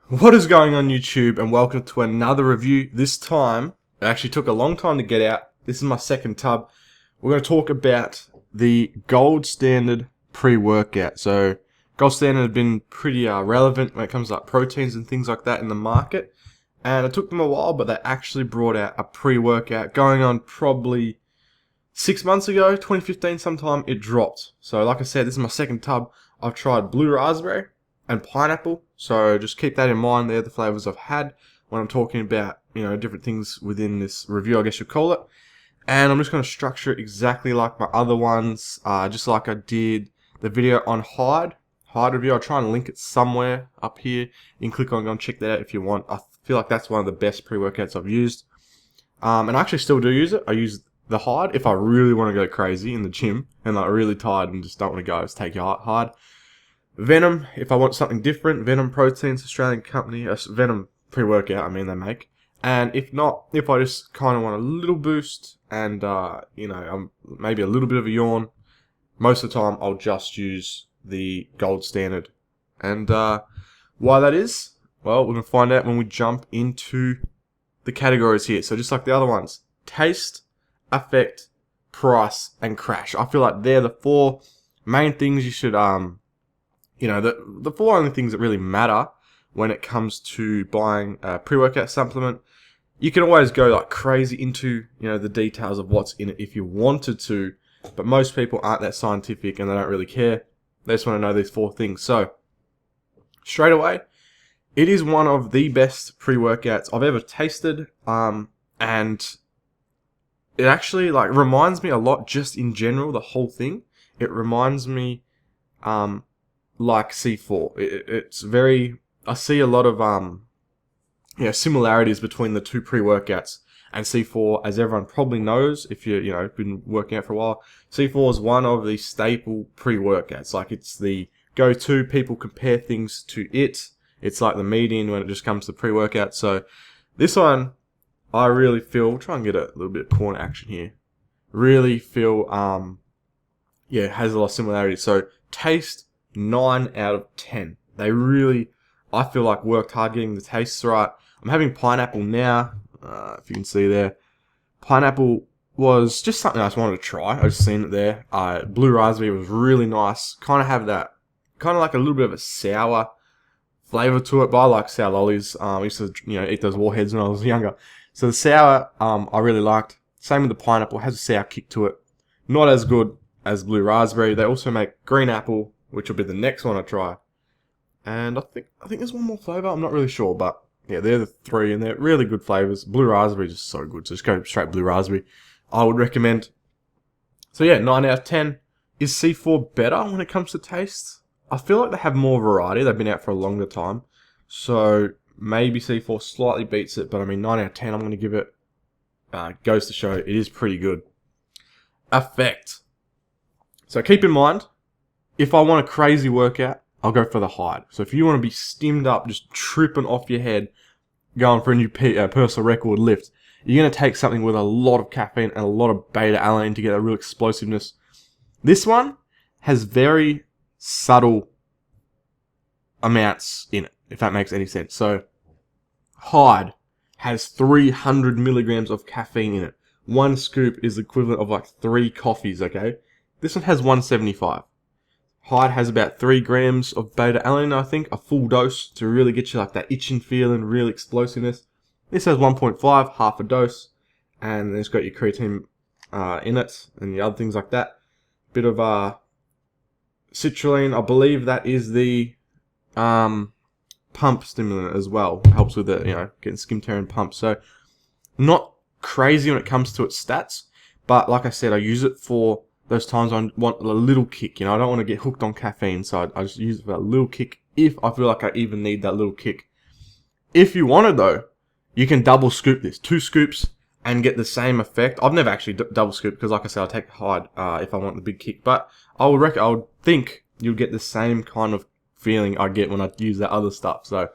What is going on YouTube, and welcome to another review. This time, it actually took a long time to get out. This is my second tub. We're going to talk about the Gold Standard pre-workout. So, Gold Standard has been pretty relevant when it comes to like proteins and things like that in the market. And it took them a while, but they actually brought out a pre-workout going on probably 6 months ago, 2015 sometime. It dropped. So, like I said, this is my second tub. I've tried blue raspberry and pineapple, so just keep that in mind. They're the flavors I've had when I'm talking about, different things within this review, I guess you'd call it. And I'm just going to structure it exactly like my other ones, just like I did the video on Hyde review. I'll try and link it somewhere up here. You can click on it and check that out if you want. I feel like that's one of the best pre-workouts I've used. And I actually still do use it. I use the Hyde if I really want to go crazy in the gym and like really tired and just don't want to go, just take your Hyde. Venom, if I want something different. Venom Proteins, Australian company. Venom pre-workout, they make. And if not, if I just kind of want a little boost and, maybe a little bit of a yawn, most of the time I'll just use the Gold Standard. And why that is, well, we're going to find out when we jump into the categories here. So just like the other ones, taste, effect, price, and crash. I feel like they're the four main things you should, the four only things that really matter when it comes to buying a pre-workout supplement. You can always go like crazy into, the details of what's in it if you wanted to, but most people aren't that scientific and they don't really care. They just want to know these four things. So, straight away, it is one of the best pre-workouts I've ever tasted, and it actually reminds me a lot just in general, the whole thing. It reminds me, like C4. It's very, I see a lot of similarities between the two pre-workouts. And C4, as everyone probably knows, if you've been working out for a while, C4 is one of the staple pre-workouts. Like, it's the go-to. People compare things to it. It's like the median when it just comes to pre-workout. So this one, I really feel, try and get a little bit of corner action here. Really feel, it has a lot of similarities. So taste, 9 out of 10. They really, I feel like, worked hard getting the tastes right. I'm having pineapple now, if you can see there. Pineapple was just something I just wanted to try. I just seen it there. Blue raspberry was really nice. Kind of have that, kind of like a little bit of a sour flavor to it, but I like sour lollies. I used to, eat those warheads when I was younger. So the sour, I really liked. Same with the pineapple, it has a sour kick to it. Not as good as blue raspberry. They also make green apple, which will be the next one I try. And I think there's one more flavor. I'm not really sure, but yeah, they're the three, and they're really good flavors. Blue raspberry is just so good, so just go straight blue raspberry. I would recommend. So yeah, 9 out of 10. Is C4 better when it comes to taste? I feel like they have more variety. They've been out for a longer time, so maybe C4 slightly beats it. But 9 out of 10. I'm going to give it. Goes to show it is pretty good. Effect. So keep in mind, if I want a crazy workout, I'll go for the Hyde. So if you want to be stimmed up, just tripping off your head, going for a new personal record lift, you're going to take something with a lot of caffeine and a lot of beta-alanine to get a real explosiveness. This one has very subtle amounts in it, if that makes any sense. So Hyde has 300 milligrams of caffeine in it. One scoop is the equivalent of like 3 coffees, okay? This one has 175. Hyde has about 3 grams of beta-alanine, I think, a full dose to really get you like that itching feeling, real explosiveness. This has 1.5, half a dose, and then it's got your creatine in it, and the other things like that. Bit of citrulline, I believe that is the pump stimulant as well. Helps with the, getting skin tearing pump. So, not crazy when it comes to its stats, but like I said, I use it for those times I want a little kick. I don't want to get hooked on caffeine, so I just use it for a little kick if I feel like I even need that little kick. If you wanted though, you can double scoop this. 2 scoops and get the same effect. I've never actually double scooped because, like I said, I take Hyde if I want the big kick. But I would think you'll get the same kind of feeling I get when I use that other stuff. So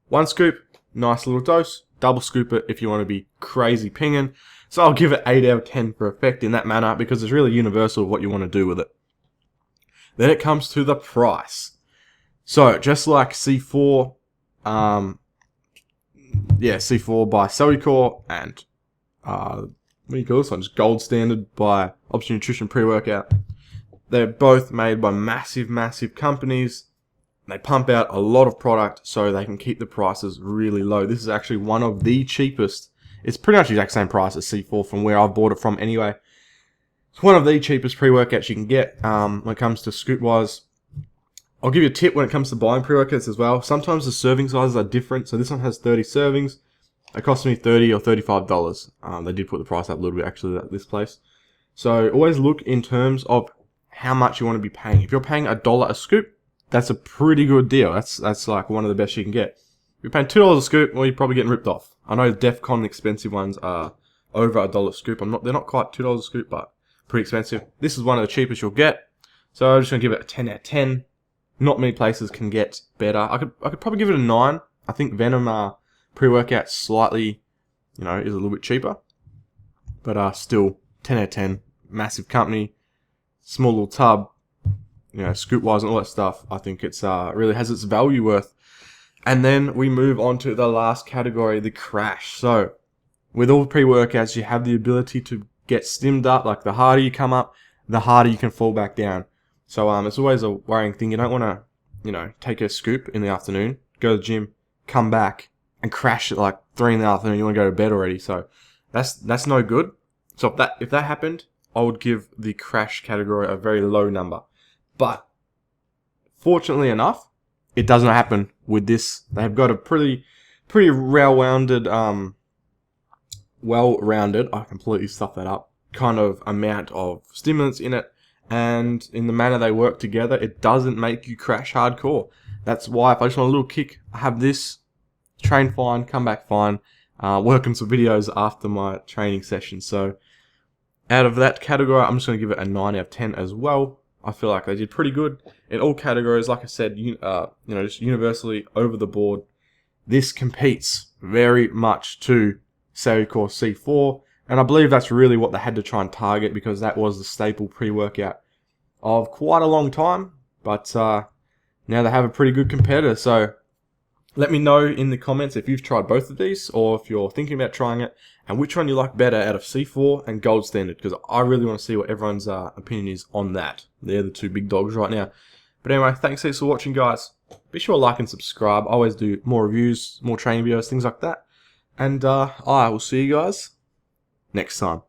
1 scoop, nice little dose. Double scoop it if you want to be crazy pinging. So I'll give it 8 out of 10 for effect in that manner because it's really universal what you want to do with it. Then it comes to the price. So just like C4 Yeah, C4 by Cellucor, and what do you call this one? Just Gold Standard by Optimum Nutrition Pre-Workout. They're both made by massive, massive companies. They pump out a lot of product so they can keep the prices really low. This is actually one of the cheapest. It's pretty much the exact same price as C4 from where I've bought it from anyway. It's one of the cheapest pre-workouts you can get when it comes to scoop-wise. I'll give you a tip when it comes to buying pre-workouts as well. Sometimes the serving sizes are different. So this one has 30 servings. It cost me $30 or $35. They did put the price up a little bit actually at this place. So always look in terms of how much you want to be paying. If you're paying $1 a scoop, that's a pretty good deal. That's like one of the best you can get. If you're paying $2 a scoop, well, you're probably getting ripped off. I know DEFCON expensive ones are over $1 a scoop. They're not quite $2 a scoop, but pretty expensive. This is one of the cheapest you'll get. So I'm just gonna give it a 10 out of 10. Not many places can get better. I could probably give it a 9. I think Venom pre-workout slightly, is a little bit cheaper, but still 10 out of 10. Massive company, small little tub, scoop wise and all that stuff. I think it's really has its value worth. And then we move on to the last category, the crash. So with all pre-workouts, you have the ability to get stimmed up. Like the harder you come up, the harder you can fall back down. So it's always a worrying thing. You don't want to, take a scoop in the afternoon, go to the gym, come back and crash at like 3 in the afternoon. You want to go to bed already. So that's no good. So if that happened, I would give the crash category a very low number. But fortunately enough, it doesn't happen with this. They've got a pretty well-rounded, I completely stuffed that up, kind of amount of stimulants in it. And in the manner they work together, it doesn't make you crash hardcore. That's why if I just want a little kick, I have this, train fine, come back fine, work on some videos after my training session. So out of that category, I'm just going to give it a 9 out of 10 as well. I feel like they did pretty good in all categories. Like I said, just universally over the board, this competes very much to Cellucor C4. And I believe that's really what they had to try and target, because that was the staple pre-workout of quite a long time. But now they have a pretty good competitor. So let me know in the comments if you've tried both of these, or if you're thinking about trying it, and which one you like better out of C4 and Gold Standard, because I really want to see what everyone's opinion is on that. They're the two big dogs right now. But anyway, thanks for watching, guys. Be sure to like and subscribe. I always do more reviews, more training videos, things like that. And I will see you guys next time.